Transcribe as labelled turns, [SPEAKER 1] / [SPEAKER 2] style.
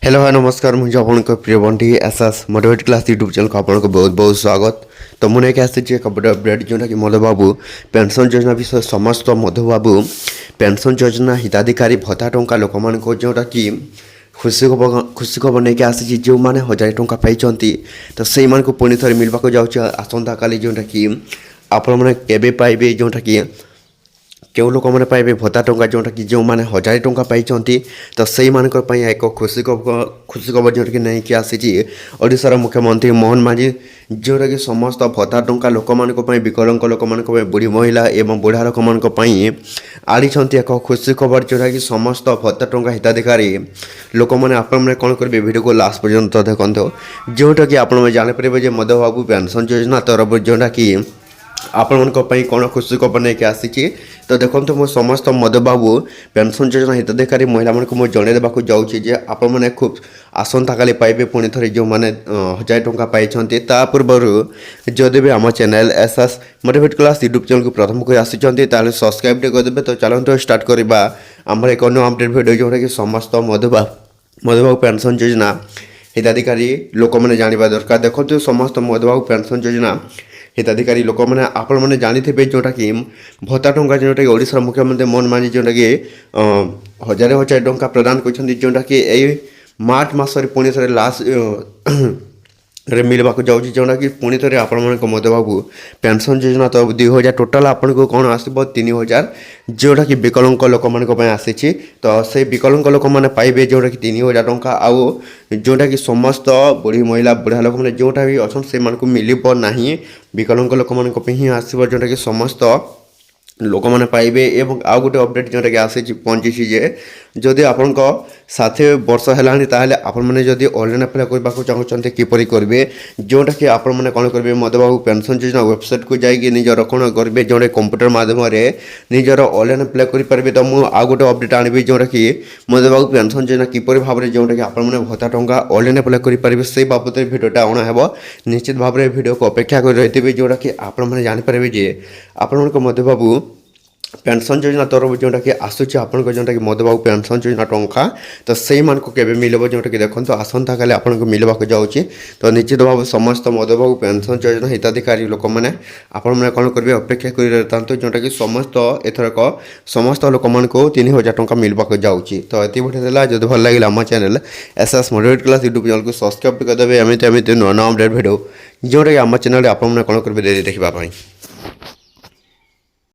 [SPEAKER 1] Hello hi नमस्कार मुझे आपको प्रिय Bunty SS motivate class YouTube channel को आपको बहुत बहुत स्वागत। तो मुझे क्या एक अपडेट जोटा कि मधुबाबू पेंशन योजना विषय समस्त मधुबाबू पेंशन योजना हिताधिकारी भत्ता टंका लोक मान जोटा कि खुशी खबर नहीं आसी जो मैंने 1000 टंका पाई तो से पुणी थे मिलवा जाऊँच आसंता काली जोटा कि आपण मैंने केवे पाइबे जोटा कि केउ लोक मैंने पाइबे भत्ता टंका जोटा कि जो मैंने 1000 टंका पाई तो से एक खुशी खबर जोटा कि नहीं कि आसी ओडिशार मुख्यमंत्री मोहन माझी जोटा कि समस्त भत्ता टंका लोक मानी विकलांग लोक मानी बुढ़ी महिला एवं बुढ़ा लोक मानी आड़ी एक खुशी खबर जोटा कि समस्त भत्ता टंका हिताधिकारी लोक मैंने आपने कौन करेंगे वीडियो को लास्ट पर्यंत देखते जोटा कि आप जानीपर मधुबाबू पेंशन योजना तरफ जोटा कि आपण कौन खुशी खबर नहीं आसी तो देखो मो समस्त मधुबाबू पेंशन योजना हिताधिकारी महिला मानक मुझे जनईदेवा जाऊँगी आपण मैंने खूब आसंता काली पाइबे पुणी थे जो मैंने 1000 टंका पाई पूर्वर जदि भी आम channel SS motivate class YouTube channel को प्रथम को आसी सब्सक्राइब करदे। तो चलते स्टार्ट करवा आम एक अन्य अपडेट वीडियो जोटा कि समस्त मधुबाबू पेंशन योजना हिताधिकारी लोक मैंने जानवा दरकार। देखो समस्त मधुबाबू पेंशन योजना हिताधिकारी लोक मैंने आपण मैंने जानी जोटा कि भत्ता टंका जोटा कि ओडिशा मुख्यमंत्री मोहन माझी जोटा कि 1000 टंका प्रदान कर जोटा कि मार्च मसरे पुणी थे लास्ट रे मिलवा जाऊँगी जोटा कि पुणी थे आपण मधुबाबू पेंशन योजना तो 2000 टोटाल आपन को कौन आसो 3000 जोटा कि विकलांग लोक मान आसी तो से विकलांग लोक मैंने पाइबे जोटा कि 3000 टंका आउ जोटा कि समस्त बुढ़ी महिला बुढ़ा लोक मैंने जोटा भी अच्छा से मिल ना विकलांग लोक मान आसो जोटा कि समस्त लोक मैंने पाइबे। एवं आउ गोटे अपडेट जोटा कि आसी पहुँची जे जदि आपण 60 वर्ष है आपण मैंने जदि ऑनलाइन अप्लाई करने को चाहते किपर करेंगे जोटा कि आपण मैंने कौन करेंगे मधुबाबू पेंशन योजना वेबसाइट को जाइए निजर कौन करेंगे जोटे कंप्यूटर माध्यम निजर ऑनलाइन अप्लाई करेंगे। तो मुझे आउ गोटे अपडेट आनी जोटा कि मधुबाबू पेंशन योजना किपर भाव में जोटा कि आपण मैंने भत्ता टंका ऑनलाइन अप्लाई करेंगे से बाबद भिडियोटा अणाब निश्चित भाव में भिडियो को अपेक्षा कर रही जोटा कि आपण मैंने जानीपर जे आपण मधुबाबू पेंशन योजना तरफ जोटा कि आसूँ आपन जोटा कि मधुबाबू पेंशन योजना टंका तो से मिलव जोटा कि देखो आसंता काली आपको मिलवा जाऊँगी। तो निश्चित भाव समस्त मधुबाबू पेंशन योजना हिताधिकारी लोक मैंने आपण मैंने कौन करेंगे अपेक्षा कर जोटा कि समस्त एथरक समस्त लोक मान 3000 टंका मिलवा जाऊँगी। तो ये बढ़िया जो भल लगे आम channel SS motivate class YouTube channel को सब्सक्राइब करदे एमती नुआ नुआ अपडेट भिडियो जोटा कि आम चैनल आपने कौन करेंगे देखा।